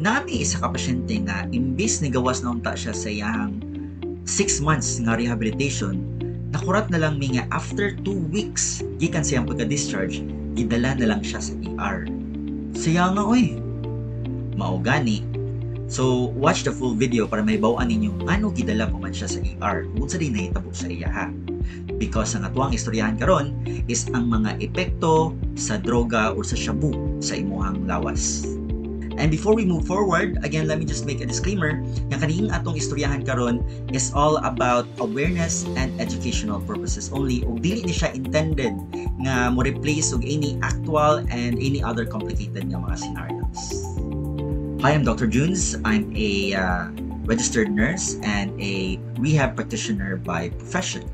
Nami isa ka pasyente nga imbis ni gawas na unta siya sa iyang 6 months nga rehabilitation, nakurat na lang mi nga after 2 weeks gikan sa iyang pagka-discharge, gidala na lang siya sa ER. Saya nga oy, mao gani. So, watch the full video para mahibaw-an ninyo ano gidala pa man siya sa ER kung sa di nahitabo sa iya ha. Because ang atuang istoryahan karon is ang mga epekto sa droga o sa shabu sa imuhang lawas. And before we move forward, again, let me just make a disclaimer. Yung kanihing atong istoryahan karon is all about awareness and educational purposes only. O dili ni siya intended nga mo replace og any actual and any other complicated nga mga scenarios. Hi, I'm Dr. Junes. I'm a registered nurse and a rehab practitioner by profession.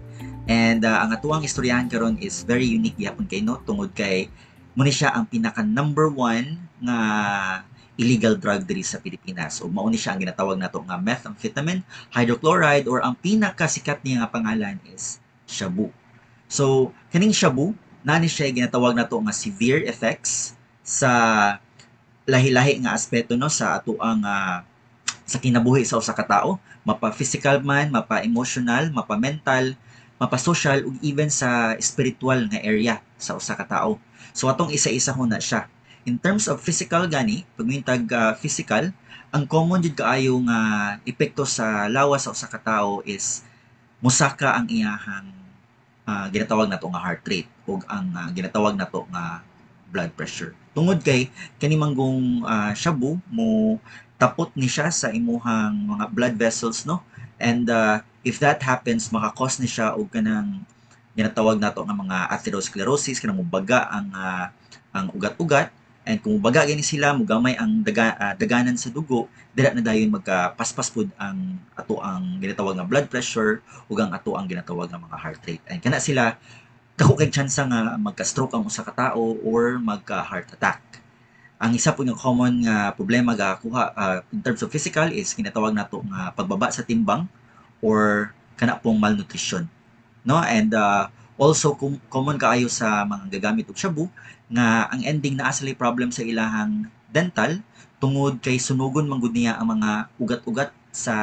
And ang atuang istoryahan karon is very unique gyapon kay no tungod kay mo ni siya ang pinaka number 1 nga illegal drug diri sa Pilipinas. O mao ni siya ang ginatawag nato nga methamphetamine hydrochloride or ang pinakasikat niya nga pangalan is shabu. So kaning shabu nani siya ginatawag nato nga severe effects sa lahi-lahi nga aspeto no sa ato ang sa kinabuhi sa usa ka tawo, mapa physical man, mapa emotional, mapa mental, mapa social ug even sa spiritual nga area sa usa ka tawo. So atong isa-isa ho na siya. In terms of physical gani, pagmintag physical, ang common jud kaayo nga epekto sa lawas sa usa ka tawo is musaka ang iyahang ginatawag nato nga heart rate ug ang ginatawag nato nga blood pressure. Tungod kay kani manggong shabu mo tapot ni siya sa imuhang mga blood vessels no. And if that happens, maka-cause ni siya og kanang ginatawag nato nga mga atherosclerosis, kanang mubaga ang ugat-ugat. And kung baga gani sila mugamay ang daganan sa dugo, dira na dayon magkapaspas pud ang ato ang ginatawag nga blood pressure ug ang ato ang ginatawag nga mga heart rate. And kana sila dako kay tsansa nga magka-stroke ang usa ka tawo or magka-heart attack. Ang isa po nga common nga problema gakuha in terms of physical is ginatawag nato nga pagbaba sa timbang or kana pong malnutrition. No? And also common kaayo sa mga gagamit og shabu nga ang ending naa sila problem sa ilahang dental tungod kay sunugon man gud niya ang mga ugat-ugat sa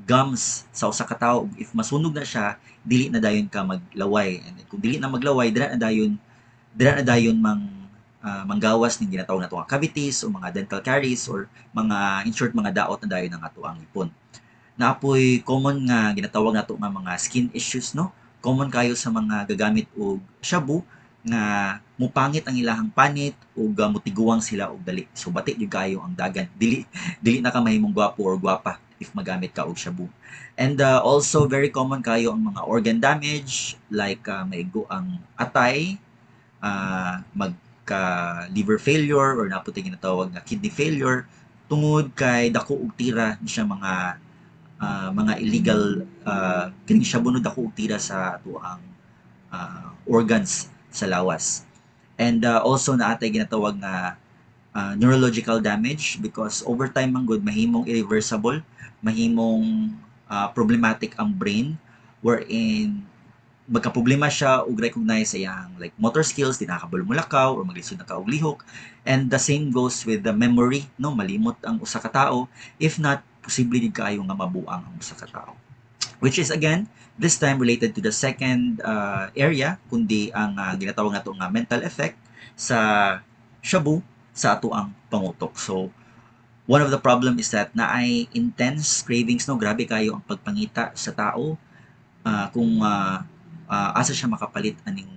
gums sa usa ka tawo. If masunog na siya, dili na dayon ka maglaway. And kung dili na maglaway, dira na dayon manggawas ning ginatawag nato nga cavities o mga dental caries or mga in short mga daot na dayon ang ato ang ipon. Naapoy common nga ginatawag nato nga mga skin issues no. Common kayo sa mga gagamit og shabu nga mupangit ang ilahang panit ug mutiguang sila og dali. So bati gyud kayo ang dagan. Dili na ka mahimong gwapo or gwapa if magamit ka og shabu. And also very common kayo ang mga organ damage like maigo ang atay, magka liver failure or naputi ginatawag nga kidney failure tungod kay dako og tira siya mga illegal kining shabu no dako og tira sa ato ang organs sa lawas. And also naatay ginatawag nga neurological damage because over time man gud mahimong irreversible, mahimong problematic ang brain wherein magkaproblema siya og recognize sa iyang like motor skills, di nakabulmulakaw or maglisod na ka og lihok. And the same goes with the memory, no, malimot ang usa ka tawo if not posible di kaayo nga mabuang ang usa ka tawo. Which is again this time related to the second area kundi ang ginatawag nato nga mental effect sa shabu sa ato ang pangutok. So one of the problem is that naay intense cravings no, grabe kayo ang pagpangita sa tao kung asa siya makapalit aning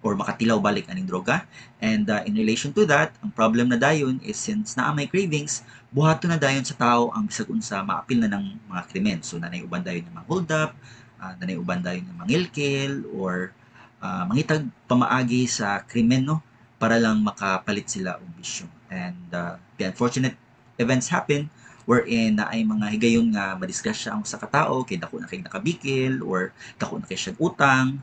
or makatilaw balik aning droga. And in relation to that, ang problem na dayon is since naa may cravings, buhaton na dayon sa tao ang bisag unsa maapil na ng mga krimen. So nanay uban dayon ng mga hold up, nanay uban dayon ng mangilkil or mangitag pamaagi sa krimen no para lang makapalit sila og bisyo. And the unfortunate events happen wherein na ay mga higayon nga madisgrasya ang usa ka tawo kay dako na kay nakabikil or dako na kay siya utang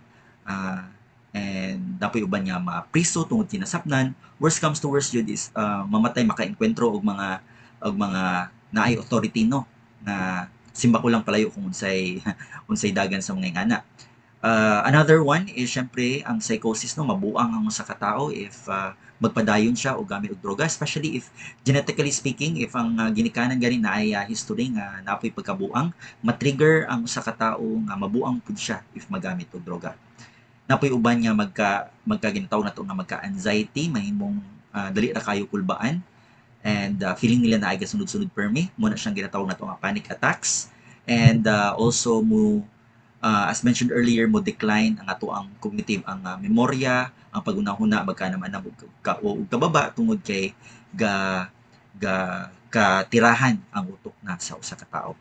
and dapoy uban nga mapriso tungod kinasapnan. Worst comes to worst jud is mamatay makaenkwentro og mga naay authority no na simba ko lang palayo kung unsay dagan sa mga ingana. Another one is syempre ang psychosis no, mabuang ang usa ka tawo if magpadayon siya o gamit og droga, especially if genetically speaking, if ang ginikanan gani na ay history nga napoy pagkabuang, matrigger ang usa ka tawo nga mabuang pud siya if magamit og droga. Napoy uban nga magka ginatawag nato nga magka-anxiety, mahimong dali ra kayo kulbaan, and feeling nila na ay gasunod-sunod permi, mo na siyang ginatawag nato nga panic attacks, and also mo as mentioned earlier, mo decline ang ato ang cognitive, ang memorya, ang pagunahuna magka naman na og kababa tungod kay katirahan ang utok na sa usa ka tawo.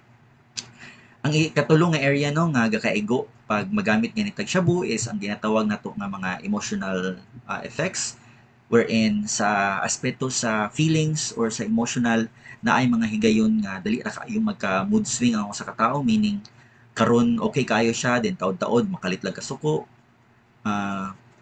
Ang ikatulong nga area no nga gakaigo pag magamit nga ni tag shabu is ang ginatawag nato nga mga emotional effects, wherein sa aspeto sa feelings or sa emotional na ay mga higayon nga dali ra kaayo magka mood swing ang usa ka tawo, meaning karon okay kayo siya, then taod-taod makalitlag ka suko,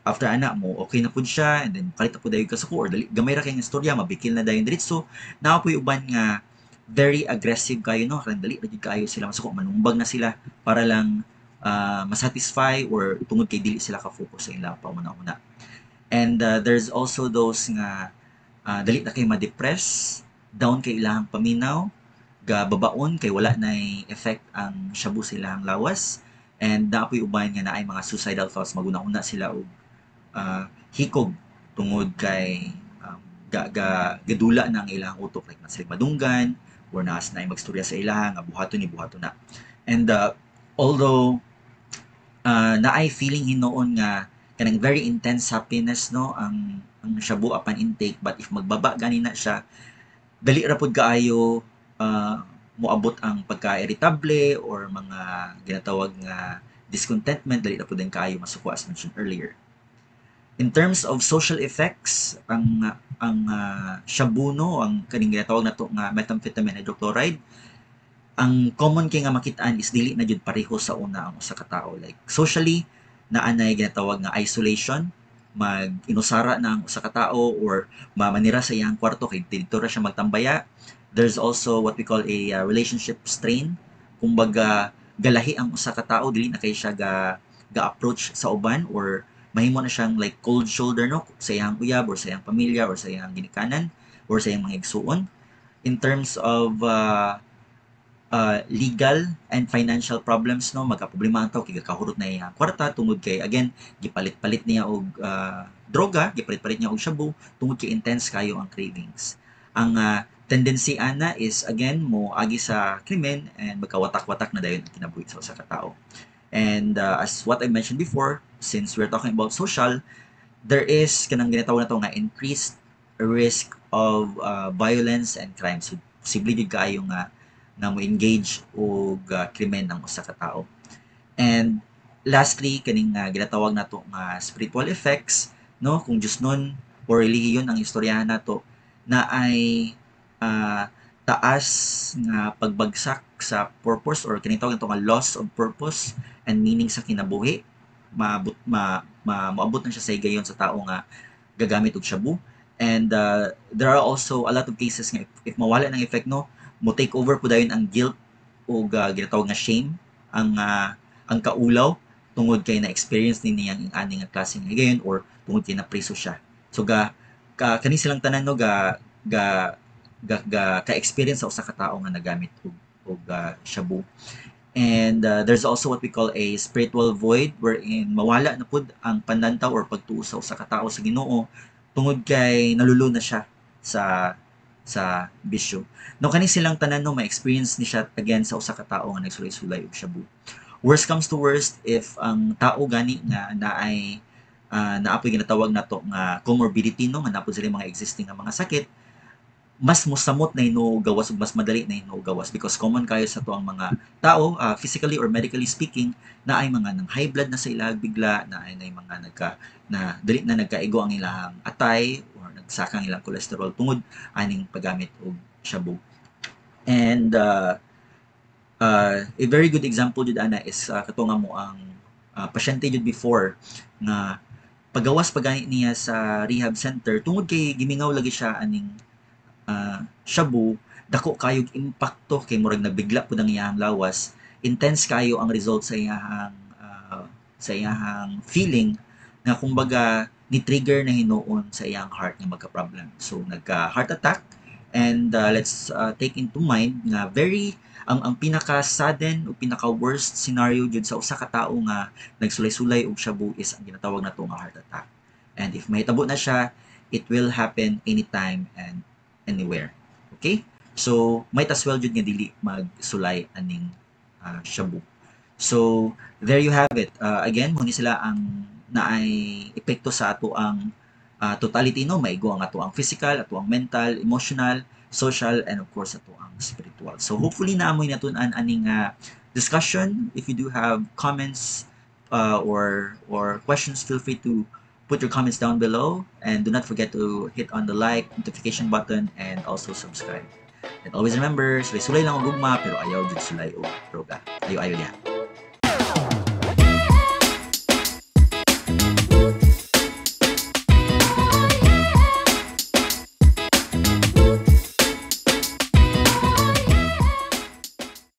after ana mo okay na pud siya, and then makalit na pud dayon ka suko, or dali gamay ra kay nga istorya mabikil na dayon diretso. Napoy uban nga very aggressive kayo no, karon dali ra gyud kayo sila masuko, manumbag na sila para lang masatisfy or tungod kay dili sila ka-focus sa ilang pauna-una. And there's also those nga dali na kay ma-depress, down kay ilang paminaw, gababaon kay wala nay effect ang shabu sa ilang lawas, and naapoy uban nga naay mga suicidal thoughts, maguna-una sila og hikog tungod kay gadula na ang ilang utok, like na sila madunggan or naas na magstorya sa ilang nga buhaton ni buhaton na. And although naay feeling hinoon nga kanang very intense happiness no ang shabu apan intake, but if magbaba gani na siya, dali ra pud kaayo moabot ang pagka-irritable or mga ginatawag nga discontentment, dali ra pud din kaayo masuko as mentioned earlier. In terms of social effects, ang shabu no, ang kaning ginatawag nato nga methamphetamine hydrochloride, ang common kay nga makitaan is dili na jud pareho sa una ang usa ka tawo. Like socially, naa nay ginatawag nga isolation, mag-inusara na ang usa ka tawo or mamanira sa iyang kwarto kay dito ra siya magtambaya. There's also what we call a relationship strain. Kumbaga galahi ang usa ka tawo, dili na kay siya ga-approach sa uban, or mahimo na siyang like cold shoulder no sa iyang uyab or sa iyang pamilya or sa iyang ginikanan or sa iyang mga igsuon. In terms of legal and financial problems no, magkaproblema ang tao kay kahurot na iyang kwarta tungod kay again gipalit-palit niya og droga, gipalit-palit niya og shabu tungod kay intense kayo ang cravings. Ang tendency ana is again mo agi sa krimen and magkawatak-watak na dayon ang kinabuhi sa usa ka tawo. And as what I mentioned before, since we're talking about social, there is kanang ginatawag nato nga increased risk of violence and crime. So posible jud kaayo nga mo engage og krimen ng usa ka tawo. And lastly, kaning ginatawag nato nga spiritual effects no, kung Diyos nun or relihiyon ang istoryahan nato na ay taas nga pagbagsak sa purpose or kining tawag nato nga loss of purpose and meaning sa kinabuhi, maabot na siya sa higayon sa tao nga gagamit og shabu. And there are also a lot of cases nga if mawala ng effect no, mo take over po dayon ang guilt o ginatawag nga shame, ang kaulaw tungod kay na-experience ni niyang ani nga klase nga higayon or tungod kay na preso siya. So kani silang tanan no ka-experience sa usa ka tawo nga nagamit og shabu. And there's also what we call a spiritual void, wherein mawala na pud ang pandantaw or pagtuo sa usa ka tawo sa Ginoo tungod kay nalululo na siya sa bisyo. No kani silang tanan no ma-experience ni siya again sa usa ka tawo nga nagsulay-sulay og shabu. Worst comes to worst, if ang tao gani nga naay naapoy ginatawag nato nga comorbidity no, nga napod sila mga existing nga mga sakit, mas mosamot na gawas ug mas madali na gawas because common kayo sa tuang mga tao, physically or medically speaking, na ay mga nang high blood na sa ilang bigla, na ay mga dali na nagkaigo ang ilang atay or nagsaka ang ilang cholesterol tungod aning paggamit og shabu. And a very good example jud ana is kato nga mo ang pasyente jud before nga pagawas pagani niya sa rehab center tungod kay gimingaw lagi siya aning shabu, dako kayog impakto kay murag nabigla pud ang iyang lawas, intense kayo ang result sa iyang feeling nga kumbaga ni-trigger na hinuon sa iyang heart nga magka-problem. So nagka-heart attack, and let's take into mind nga ang pinaka-sudden o pinaka-worst scenario jud sa usa ka tawo nga nagsulay-sulay og shabu is ang ginatawag nato nga heart attack. And if mahitabo na siya, it will happen anytime and anywhere. Okay? So might as well jud nga dili magsulay aning shabu. So there you have it. Again, mo ni sila ang naay epekto sa ato ang totality, no, maigo ang ato ang physical, ato ang mental, emotional, social, and of course ato ang spiritual. So hopefully naamoy natun-an aning discussion. If you do have comments or questions, feel free to put your comments down below, and do not forget to hit on the like notification button and also subscribe. And always remember, sulay-sulay lang og gugma pero ayaw jud sulay og droga. Ayo-ayo niya.